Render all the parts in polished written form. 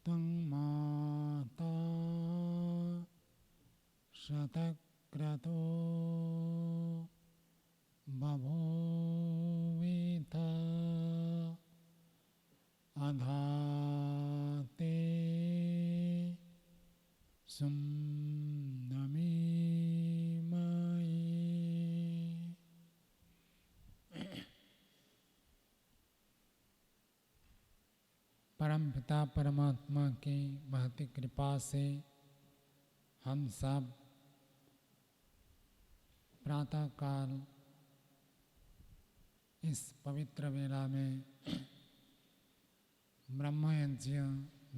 त्वं माता शतक्रतो बभूविथ अधाते सुम्नमीमयि। परम पिता परमात्मा की महती कृपा से हम सब प्रातःकाल इस पवित्र वेला में ब्रह्मयज्ञ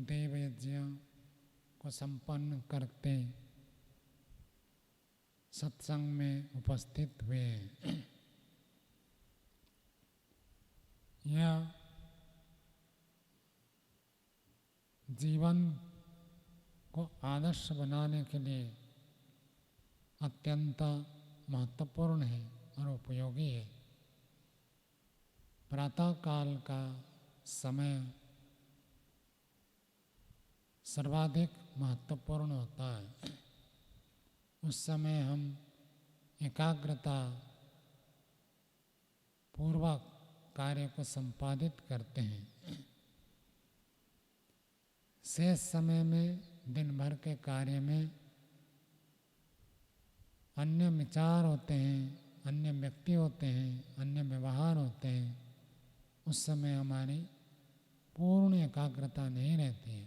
देवयज्ञ को संपन्न करते सत्संग में उपस्थित हुए हैं। यह जीवन को आदर्श बनाने के लिए अत्यंत महत्वपूर्ण है और उपयोगी है। प्रातःकाल का समय सर्वाधिक महत्वपूर्ण होता है। उस समय हम एकाग्रता पूर्वक कार्य को संपादित करते हैं। शेष समय में दिन भर के कार्य में अन्य विचार होते हैं, अन्य व्यक्ति होते हैं, अन्य व्यवहार होते हैं। उस समय हमारी पूर्ण एकाग्रता नहीं रहती है।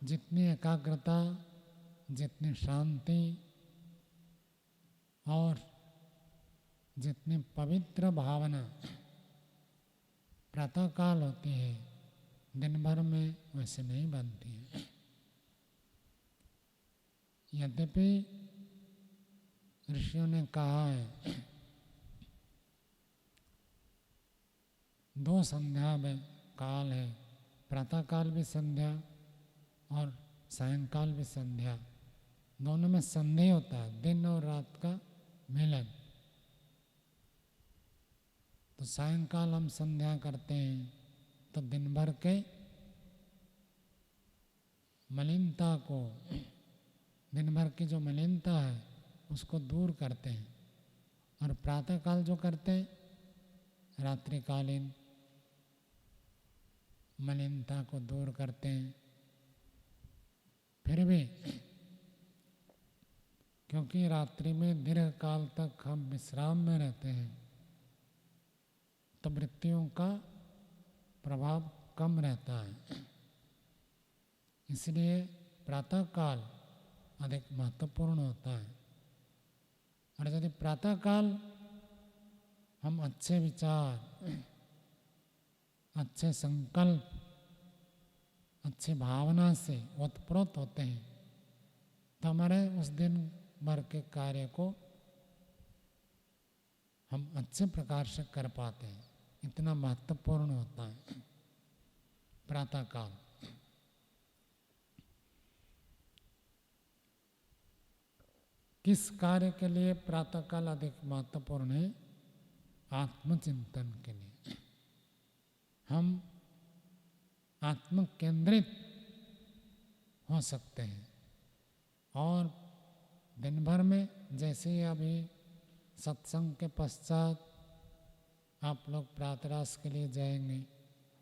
जितनी एकाग्रता, जितनी शांति और जितनी पवित्र भावना प्रातःकाल होती है, दिन भर में वैसे नहीं बनती है। यद्यपि ऋषियों ने कहा है 2 संध्या में काल है, प्रातःकाल भी संध्या और सायंकाल भी संध्या। दोनों में संधि होता है, दिन और रात का मिलन। तो सायंकाल हम संध्या करते हैं तो दिन भर के मलिनता को, दिन भर की जो मलिनता है उसको दूर करते हैं। और प्रातःकाल जो करते हैं रात्रिकालीन मलिनता को दूर करते हैं। फिर भी क्योंकि रात्रि में दीर्घ काल तक हम विश्राम में रहते हैं तो वृत्तियों का प्रभाव कम रहता है। इसलिए प्रातःकाल अधिक महत्वपूर्ण होता है। और यदि प्रातःकाल हम अच्छे विचार, अच्छे संकल्प, अच्छी भावना से ओतप्रोत होते हैं तो हमारे उस दिन भर के कार्य को हम अच्छे प्रकार से कर पाते हैं। इतना महत्वपूर्ण होता है प्रातःकाल। किस कार्य के लिए प्रातःकाल अधिक महत्वपूर्ण है? आत्मचिंतन के लिए। हम आत्म केंद्रित हो सकते हैं। और दिन भर में जैसे ही अभी सत्संग के पश्चात आप लोग प्रातराश के लिए जाएंगे,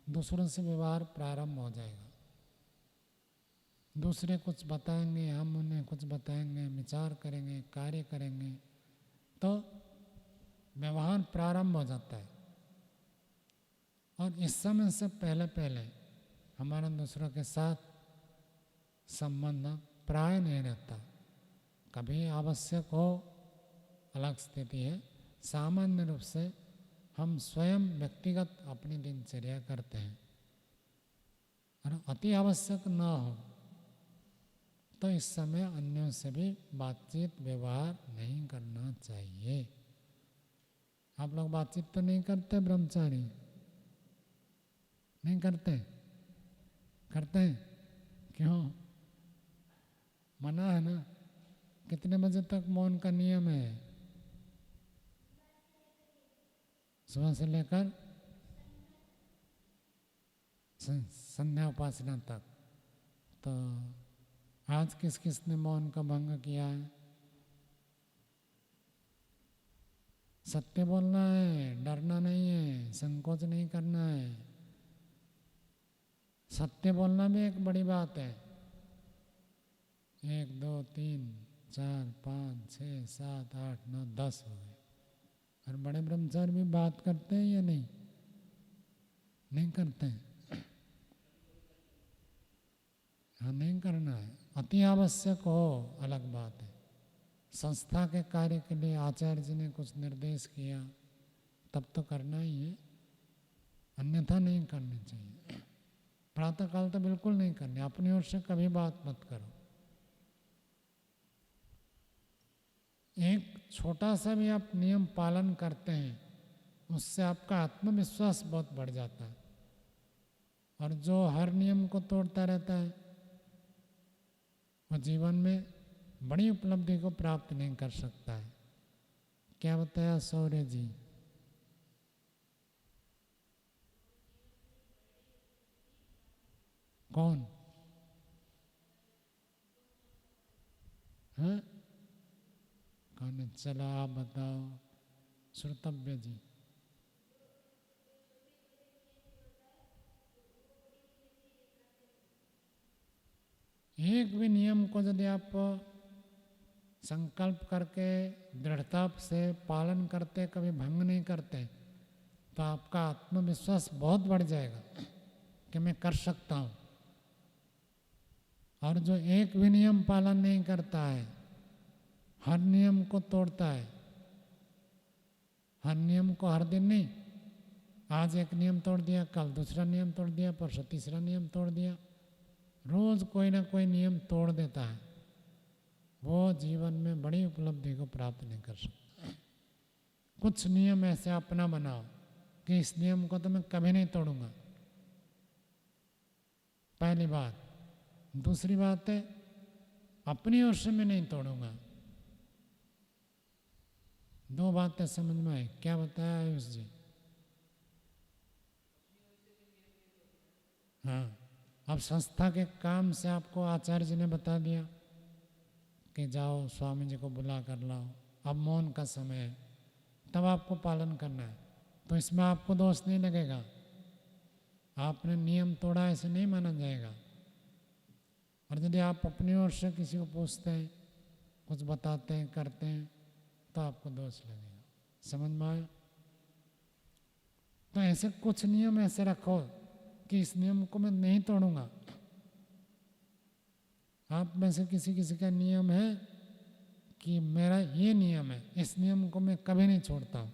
दूसरों से व्यवहार प्रारंभ हो जाएगा। दूसरे कुछ बताएंगे, हम उन्हें कुछ बताएंगे, विचार करेंगे, कार्य करेंगे, तो व्यवहार प्रारंभ हो जाता है। और इस समय से पहले पहले हमारा दूसरों के साथ संबंध प्राय नहीं रहता। कभी आवश्यक हो अलग स्थिति है। सामान्य रूप से हम स्वयं व्यक्तिगत अपनी दिनचर्या करते हैं। और अति आवश्यक न हो तो इस समय अन्यों से भी बातचीत व्यवहार नहीं करना चाहिए। आप लोग बातचीत तो नहीं करते ब्रह्मचारी? नहीं करते? करते हैं? क्यों? मना है ना? कितने बजे तक मौन का नियम है? सुबह से लेकर संध्या उपासना तक। तो आज किस किस ने मौन का भंग किया है? सत्य बोलना है, डरना नहीं है, संकोच नहीं करना है। सत्य बोलना भी एक बड़ी बात है। 1 2 3 4 5 6 7 8 9 10 हो गए। और बड़े ब्रह्मचारी भी बात करते हैं या नहीं? नहीं करते हैं। हाँ, नहीं करना है। अति आवश्यक हो अलग बात है। संस्था के कार्य के लिए आचार्य जी ने कुछ निर्देश किया तब तो करना ही है, अन्यथा नहीं करनी चाहिए। प्रातःकाल तो बिल्कुल नहीं करनी, अपनी ओर से कभी बात मत करो। एक छोटा सा भी आप नियम पालन करते हैं, उससे आपका आत्मविश्वास बहुत बढ़ जाता है। और जो हर नियम को तोड़ता रहता है वो जीवन में बड़ी उपलब्धि को प्राप्त नहीं कर सकता है। क्या बताया सौर्य जी? कौन? हाँ, कौन है? चलो आप बताओ श्रोतव्य जी। एक भी नियम को यदि आप संकल्प करके दृढ़ता से पालन करते, कभी भंग नहीं करते, तो आपका आत्मविश्वास बहुत बढ़ जाएगा कि मैं कर सकता हूँ। और जो एक भी नियम पालन नहीं करता है, हर नियम को तोड़ता है, हर नियम को हर दिन नहीं, आज एक नियम तोड़ दिया, कल दूसरा नियम तोड़ दिया, परसों तीसरा नियम तोड़ दिया, रोज कोई ना कोई नियम तोड़ देता है, वो जीवन में बड़ी उपलब्धि को प्राप्त नहीं कर सकता। कुछ नियम ऐसे अपना बनाओ कि इस नियम को तो मैं कभी नहीं तोड़ूंगा, पहली बात। दूसरी बात है, अपनी ओर से मैं नहीं तोड़ूंगा। 2 बातें समझ में आई। क्या बताया आयुष जी? हाँ, अब संस्था के काम से आपको आचार्य जी ने बता दिया कि जाओ स्वामी जी को बुला कर लाओ, अब मौन का समय है, तब आपको पालन करना है। तो इसमें आपको दोष नहीं लगेगा, आपने नियम तोड़ा ऐसे नहीं माना जाएगा। और यदि आप अपनी ओर से किसी को पूछते हैं, कुछ बताते हैं, करते हैं, तो आपको दोष लगेगा। समझ में आया? तो ऐसे कुछ नियम ऐसे रखो कि इस नियम को मैं नहीं तोड़ूंगा। आप में से किसी किसी का नियम है कि मेरा ये नियम है, इस नियम को मैं कभी नहीं छोड़ता हूँ।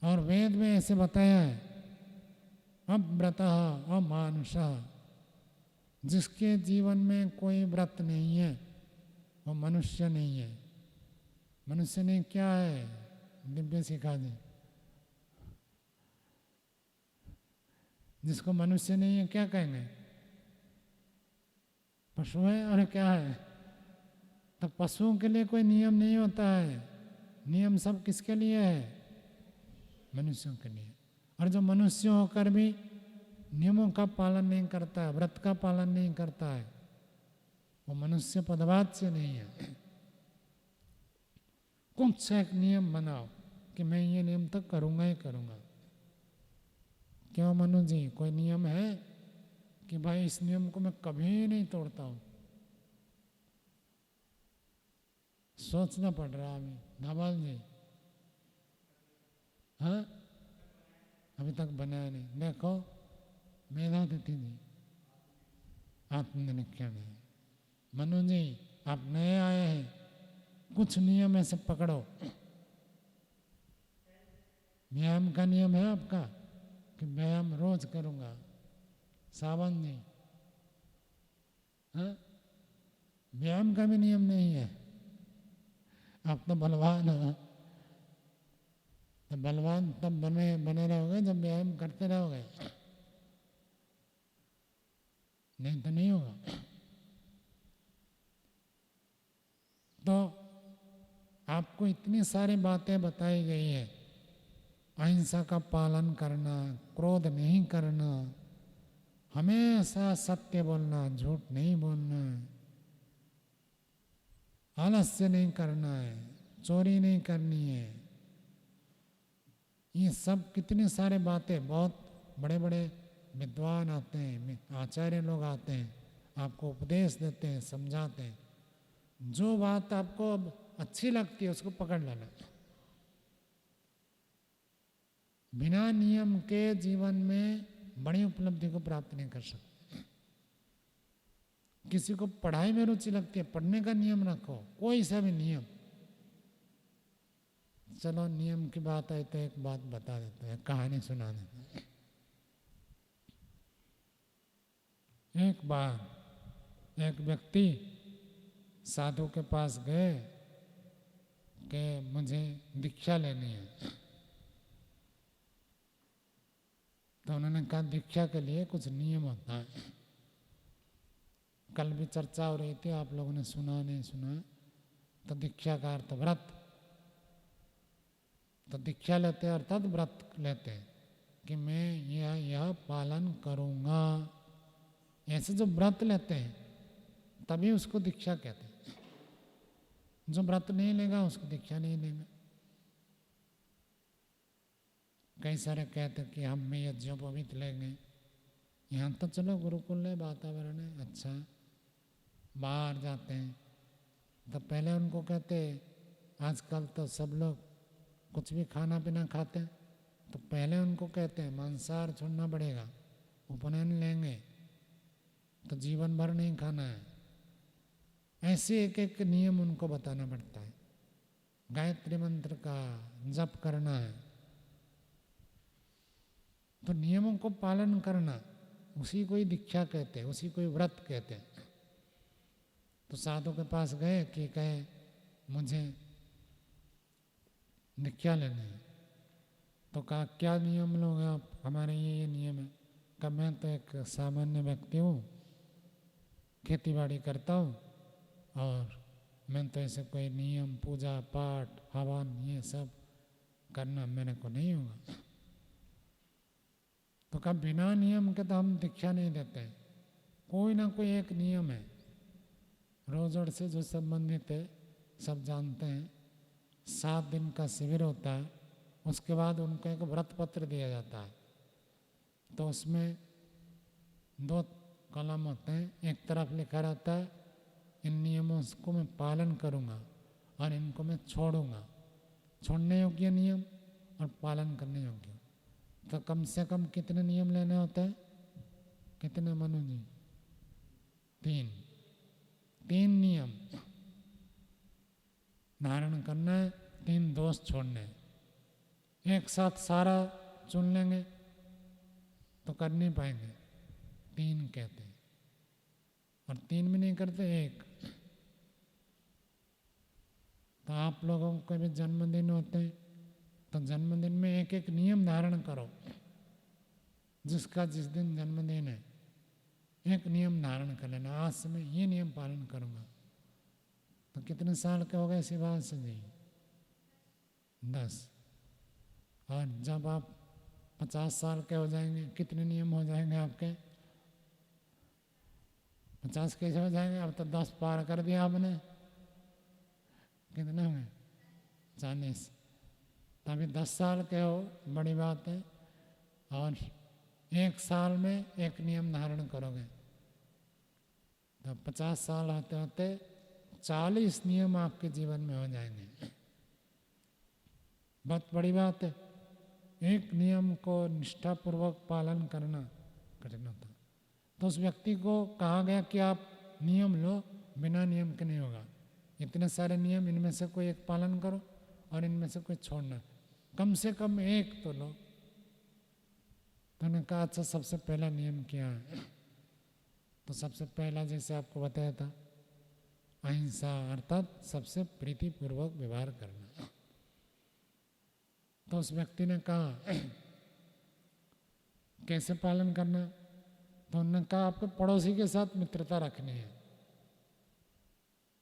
और वेद में ऐसे बताया है, अव्रतः अमानुषः, जिसके जीवन में कोई व्रत नहीं है वो मनुष्य नहीं है। मनुष्य नहीं क्या है? दिव्य सिखा जी, जिसको मनुष्य नहीं है क्या कहेंगे? पशु है। और क्या है? तो पशुओं के लिए कोई नियम नहीं होता है, नियम सब किसके लिए है? मनुष्यों के लिए। और जो मनुष्य होकर भी नियमों का पालन नहीं करता है, व्रत का पालन नहीं करता है, वो मनुष्य पदवाद से नहीं है। कुछ एक नियम बनाओ कि मैं ये नियम तो करूंगा ही करूंगा। क्यों मनु जी, कोई नियम है कि भाई इस नियम को मैं कभी नहीं तोड़ता हूं? सोचना पड़ रहा अभी। धवल जी, हाँ, अभी तक बनाया नहीं। देखो मेधातिथि जी, आत्मनिरीक्षण है। मनु जी, आप नए आए हैं, कुछ नियम ऐसे पकड़ो। व्यायाम का नियम है आपका कि व्यायाम रोज करूंगा। सावन जी, हाँ, व्यायाम का भी नियम नहीं है। आप तो बलवान हो, तो बलवान तब बने रहोगे जब व्यायाम करते रहोगे, नहीं तो नहीं होगा। तो आपको इतनी सारी बातें बताई गई है, अहिंसा का पालन करना, क्रोध नहीं करना, हमेशा सत्य बोलना, झूठ नहीं बोलना है, आलस्य नहीं करना है, चोरी नहीं करनी है। ये सब कितनी सारे बातें, बहुत बड़े बड़े विद्वान आते हैं, आचार्य लोग आते हैं, आपको उपदेश देते हैं, समझाते हैं। जो बात आपको अच्छी लगती है उसको पकड़ लेना। बिना नियम के जीवन में बड़ी उपलब्धि को प्राप्त नहीं कर सकते। किसी को पढ़ाई में रुचि लगती है, पढ़ने का नियम रखो, कोई सा भी नियम। चलो नियम की बात आई तो एक बात बता देते हैं, कहानी सुना देते हैं। एक बार एक व्यक्ति साधु के पास गए कि मुझे दीक्षा लेनी है। तो उन्होंने कहा दीक्षा के लिए कुछ नियम होता है। कल भी चर्चा हो रही थी, आप लोगों ने सुना नहीं सुना। तो दीक्षा का अर्थ व्रत। तो दीक्षा लेते अर्थात व्रत लेते कि मैं यह पालन करूँगा। ऐसे जो व्रत लेते हैं तभी उसको दीक्षा कहते हैं। जो व्रत नहीं लेगा उसको दीक्षा नहीं लेगा। कई सारे कहते कि हम यज्ञोपवीत लेंगे। यहाँ तो चलो गुरुकुल है, वातावरण है अच्छा, बाहर जाते हैं तो पहले उनको कहते, आजकल तो सब लोग कुछ भी खाना पीना खाते हैं, तो पहले उनको कहते हैं मांसाहार छोड़ना पड़ेगा, उपनयन लेंगे तो जीवन भर नहीं खाना है। ऐसे एक एक नियम उनको बताना पड़ता है। गायत्री मंत्र का जप करना है तो नियमों को पालन करना, उसी को ही दीक्षा कहते हैं, उसी को ही व्रत कहते हैं। तो साधु के पास गए कि कहे मुझे दीक्षा लेनी है। तो कहा क्या नियम लोगे आप? हमारे ये नियम है। कहा मैं तो एक सामान्य व्यक्ति हूँ, खेती बाड़ी करता हूँ और मैं तो ऐसे कोई नियम, पूजा पाठ, हवन ये सब करना मेरे को नहीं होगा। तो कहा बिना नियम के तो हम दीक्षा नहीं देते। कोई ना कोई एक नियम है। रोजड़ से जो संबंधित है सब जानते हैं। 7 दिन का शिविर होता है, उसके बाद उनको एक व्रत पत्र दिया जाता है। तो उसमें 2 कॉलम होते हैं। एक तरफ लिखा रहता है इन नियमों को मैं पालन करूँगा और इनको मैं छोड़ूंगा। छोड़ने योग्य नियम और पालन करने योग्य। तो कम से कम कितने नियम लेने होते हैं? कितने मनु जी? 3 नियम धारण करना है, 3 दोष छोड़ने हैं। एक साथ सारा चुन लेंगे तो कर नहीं पाएंगे, 3 कहते हैं। और 3 भी नहीं करते, 1। तो आप लोगों के भी जन्मदिन होते हैं तो जन्मदिन में एक एक नियम धारण करो। जिसका जिस दिन जन्मदिन है एक नियम धारण कर लेना, आज से मैं ये नियम पालन करूँगा। तो कितने साल के हो गए शिवांश जी? 10। और जब आप 50 साल के हो जाएंगे कितने नियम हो जाएंगे आपके? 50 कैसे हो जाएंगे? अब तो 10 पार कर दिया आपने। कितने होंगे? 40। तभी 10 साल के हो, बड़ी बात है। और 1 साल में एक नियम धारण करोगे तो 50 साल होते होते 40 नियम आपके जीवन में हो जाएंगे। बहुत बड़ी बात है। एक नियम को निष्ठापूर्वक पालन करना कठिन होता। तो उस व्यक्ति को कहा गया कि आप नियम लो, बिना नियम के नहीं होगा। इतने सारे नियम, इनमें से कोई एक पालन करो और इनमें से कोई छोड़ना, कम से कम एक तो लो। तो उन्होंने कहा अच्छा सबसे पहला नियम क्या है? तो सबसे पहला जैसे आपको बताया था अहिंसा, अर्थात सबसे प्रीतिपूर्वक व्यवहार करना। तो उस व्यक्ति ने कहा कैसे पालन करना? तो उन्होंने कहा आपको पड़ोसी के साथ मित्रता रखनी है।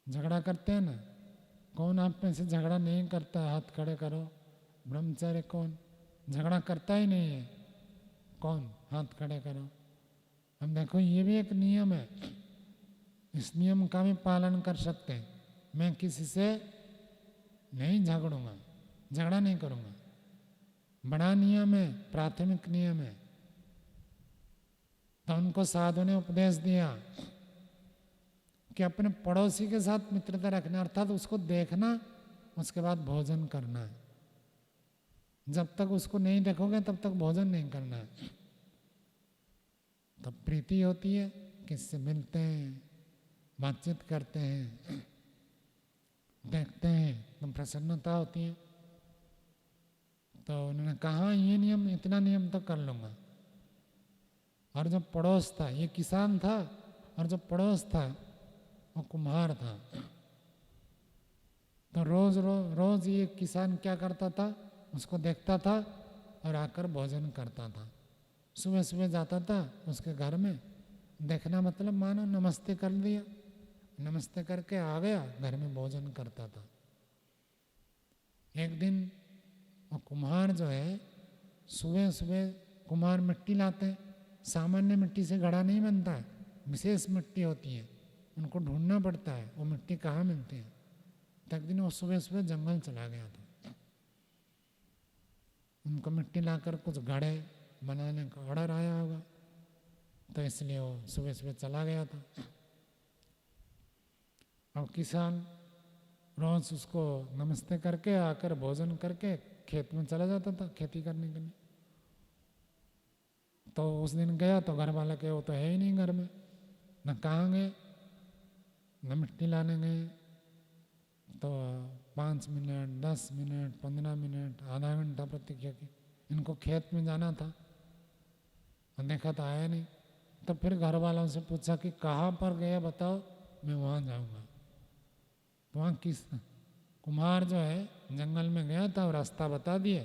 झगड़ा करते हैं ना, कौन आप में से झगड़ा नहीं करता? हाथ खड़े करो। ब्रह्मचारी कौन झगड़ा करता ही नहीं है? कौन? हाथ खड़े करो। हम देखो ये भी एक नियम है, इस नियम का भी पालन कर सकते हैं। मैं किसी से नहीं झगड़ूंगा, झगड़ा नहीं करूंगा, बड़ा नियम है, प्राथमिक नियम है। तो उनको साधु ने उपदेश दिया कि अपने पड़ोसी के साथ मित्रता रखना, अर्थात उसको देखना, उसके बाद भोजन करना है। जब तक उसको नहीं देखोगे तब तक भोजन नहीं करना है। तब प्रीति होती है, किससे मिलते हैं, बातचीत करते हैं, देखते हैं, तो प्रसन्नता होती है। तो उन्होंने कहा ये नियम, इतना नियम तो कर लूँगा। और जो पड़ोस था, ये किसान था, और जो पड़ोस था वो कुम्हार था। तो रोज ये किसान क्या करता था, उसको देखता था और आकर भोजन करता था। सुबह सुबह जाता था उसके घर में, देखना मतलब मानो नमस्ते कर दिया, नमस्ते करके आ गया, घर में भोजन करता था। एक दिन वो कुम्हार जो है, सुबह सुबह कुम्हार मिट्टी लाते हैं, सामान्य मिट्टी से घड़ा नहीं बनता है, विशेष मिट्टी होती है, उनको ढूंढना पड़ता है वो मिट्टी कहाँ मिलती है। तो एक दिन वो सुबह सुबह जंगल चला गया था, उनको मिट्टी लाकर कुछ घड़े बनाने का ऑर्डर आया होगा, तो इसलिए वो सुबह सुबह चला गया था। और किसान रोज उसको नमस्ते करके आकर भोजन करके खेत में चला जाता था खेती करने के लिए। तो उस दिन गया तो घर वाला के वो तो है ही नहीं घर में, न कहाँ गए, न मिट्टी लाने गए। तो 5 मिनट, 10 मिनट, 15 मिनट, आधा घंटा प्रतीक्षा की, इनको खेत में जाना था, देखा तो आया नहीं। तो फिर घर वालों से पूछा कि कहाँ पर गया बताओ, मैं वहाँ जाऊँगा। तो वहाँ किस कुम्हार जो है जंगल में गया था और रास्ता बता दिए,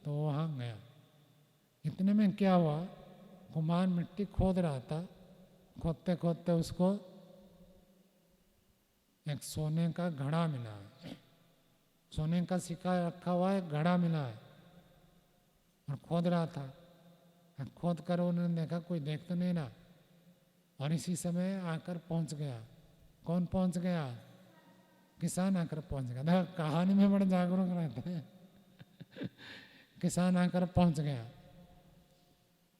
तो वहाँ गया। इतने में क्या हुआ, कुम्हार मिट्टी खोद रहा था, खोदते खोदते उसको एक सोने का घड़ा मिला है, सोने का सिक्का रखा हुआ है, घड़ा मिला है। और खोद रहा था, खोद कर उन्होंने देखा कोई देख तो नहीं रहा, और इसी समय आकर पहुंच गया। कौन पहुंच गया, किसान आकर पहुंच गया। देखो कहानी में बड़े जागरूक रहते हैं। किसान आकर पहुंच गया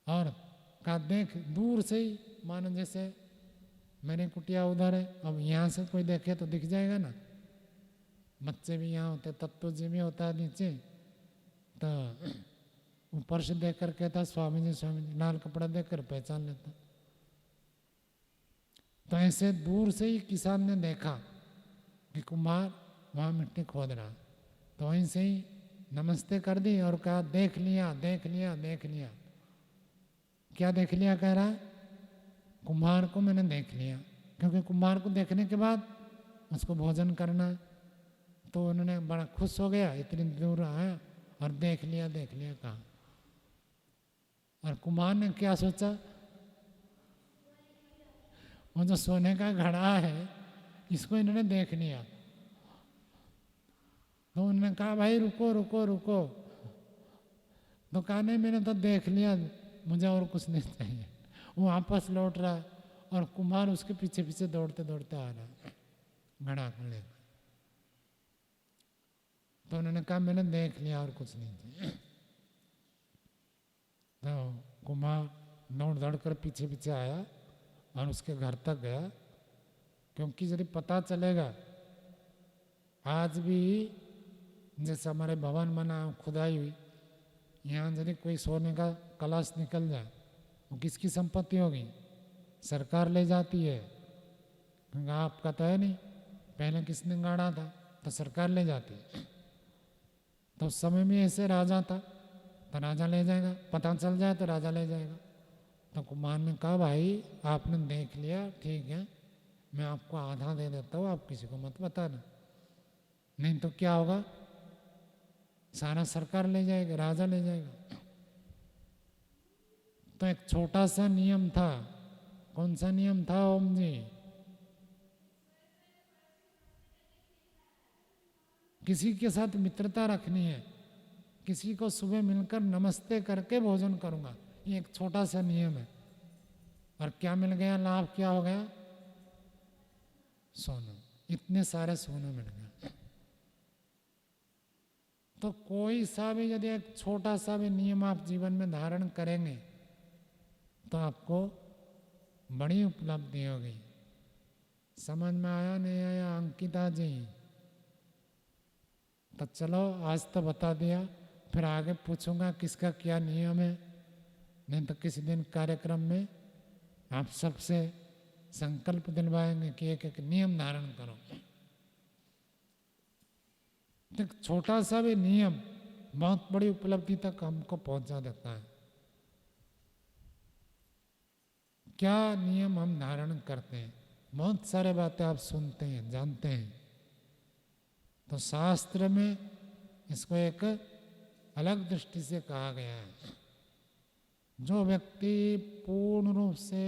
और कहा देख, दूर से ही, मानो जैसे मेरी कुटिया उधर है, अब यहाँ से कोई देखे तो दिख जाएगा ना, बच्चे भी यहाँ होते, तत्व जी भी होता है नीचे। तो ऊपर से देख कर कहता स्वामी जी, लाल कपड़ा देकर पहचान लेता। तो ऐसे दूर से ही किसान ने देखा कि कुम्हार वहाँ मिट्टी खोद रहा, तो वहीं से ही नमस्ते कर दी और कहा देख लिया, देख लिया, देख लिया। क्या देख लिया कह रहा है, कुम्हार को मैंने देख लिया, क्योंकि कुम्हार को देखने के बाद उसको भोजन करना है। तो उन्होंने बड़ा खुश हो गया, इतनी दूर आया और देख लिया, देख लिया कहा। और कुम्हार ने क्या सोचा, वो जो सोने का घड़ा है इसको इन्होंने देख लिया। तो उन्होंने कहा भाई रुको रुको रुको, तो कहा नहीं मैंने तो देख लिया, मुझे और कुछ नहीं चाहिए। वो वापस लौट रहा है और कुम्हार उसके पीछे पीछे दौड़ते दौड़ते आ रहा है घड़ा को लेकर। तो उन्होंने कहा मैंने देख लिया और कुछ नहीं चाहिए। तो कुम्हार दौड़ दौड़ कर पीछे पीछे आया और उसके घर तक गया, क्योंकि यदि पता चलेगा, आज भी जैसे हमारे भवन बना खुदाई हुई, यहाँ यदि कोई सोने का कलश निकल जाए, वो किसकी संपत्ति होगी, सरकार ले जाती है, क्योंकि आपका तो है नहीं, पहले किसने गाड़ा था, तो सरकार ले जाती है। तो उस समय में ऐसे राजा था, तो राजा ले जाएगा, पता चल जाए तो राजा ले जाएगा। तो कुम्हार ने कहा भाई आपने देख लिया, ठीक है, मैं आपको आधा दे देता हूँ, आप किसी को मत बताना, नहीं तो क्या होगा, सारा सरकार ले जाएगा, राजा ले जाएगा। तो एक छोटा सा नियम था। कौन सा नियम था ओम जी, किसी के साथ मित्रता रखनी है, किसी को सुबह मिलकर नमस्ते करके भोजन करूंगा, ये एक छोटा सा नियम है। और क्या मिल गया, लाभ क्या हो गया, सोना, इतने सारे सोना मिल गया। तो कोई सा भी यदि एक छोटा सा भी नियम आप जीवन में धारण करेंगे तो आपको बड़ी उपलब्धि होगी। समझ में आया नहीं आया अंकिता जी? तो चलो आज तो बता दिया, फिर आगे पूछूंगा किसका क्या नियम है, नहीं तो किसी दिन कार्यक्रम में आप सबसे संकल्प दिलवाएंगे कि एक एक नियम धारण करो। एक छोटा सा भी नियम बहुत बड़ी उपलब्धि तक हमको पहुंचा देता है। क्या नियम हम धारण करते हैं, बहुत सारे बातें आप सुनते हैं, जानते हैं, तो शास्त्र में इसको एक अलग दृष्टि से कहा गया है। जो व्यक्ति पूर्ण रूप से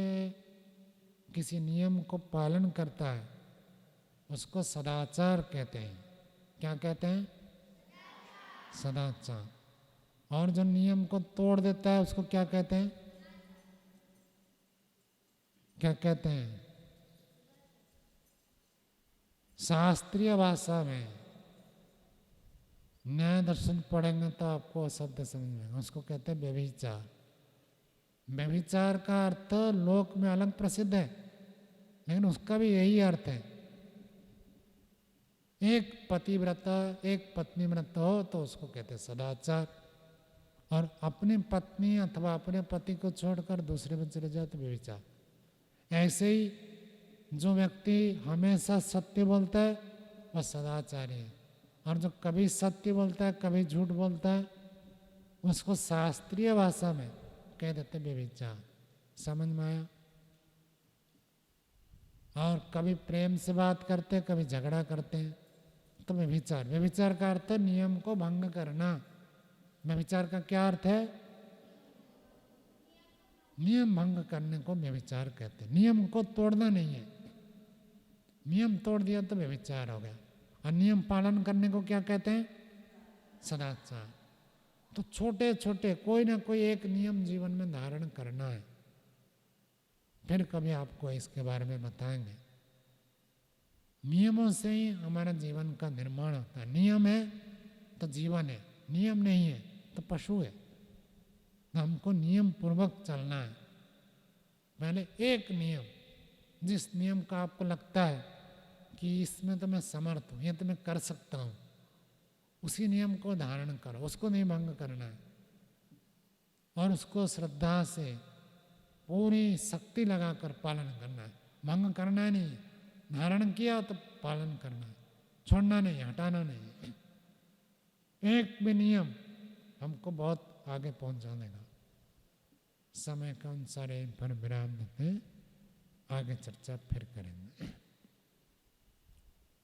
किसी नियम को पालन करता है उसको सदाचार कहते हैं। क्या कहते हैं? सदाचार। और जो नियम को तोड़ देता है उसको क्या कहते हैं? क्या कहते हैं? शास्त्रीय भाषा में न्याय दर्शन पढ़ेंगे तो आपको शब्द समझ में, उसको कहते हैं व्यभिचार। व्यभिचार का अर्थ लोक में अलग प्रसिद्ध है, लेकिन उसका भी यही अर्थ है। एक पतिव्रत एक पत्नी व्रत हो तो उसको कहते हैं सदाचार, और अपनी पत्नी अथवा अपने पति को छोड़कर दूसरे में चले जाए तो व्यभिचार। ऐसे ही जो व्यक्ति हमेशा सत्य बोलता है वह सदाचारी है, और जो कभी सत्य बोलता है कभी झूठ बोलता है उसको शास्त्रीय भाषा में कह देते व्यभिचार। समझ में आया? और कभी प्रेम से बात करते कभी झगड़ा करते हैं तो व्यभिचार। व्यभिचार का अर्थ है नियम को भंग करना। व्यभिचार का क्या अर्थ है? नियम भंग करने को व्यभिचार कहते हैं। नियम को तोड़ना नहीं है, नियम तोड़ दिया तो व्यभिचार हो गया। और नियम पालन करने को क्या कहते हैं? सदाचार। तो छोटे छोटे कोई ना कोई एक नियम जीवन में धारण करना है, फिर कभी आपको इसके बारे में बताएंगे। नियमों से ही हमारा जीवन का निर्माण होता है। नियम है तो जीवन है, नियम नहीं है तो पशु है। तो हमको नियम पूर्वक चलना है। पहले एक नियम, जिस नियम का आपको लगता है कि इसमें तो मैं समर्थ हूँ, ये तो मैं कर सकता हूँ, उसी नियम को धारण करो, उसको नहीं भंग करना है। और उसको श्रद्धा से पूरी शक्ति लगाकर पालन करना है। भंग करना नहीं, धारण किया तो पालन करना है, छोड़ना नहीं, हटाना नहीं। एक भी नियम हमको बहुत आगे पहुंचा देगा। समय के अनुसार इन पर विराम देते हैं, आगे चर्चा फिर करेंगे।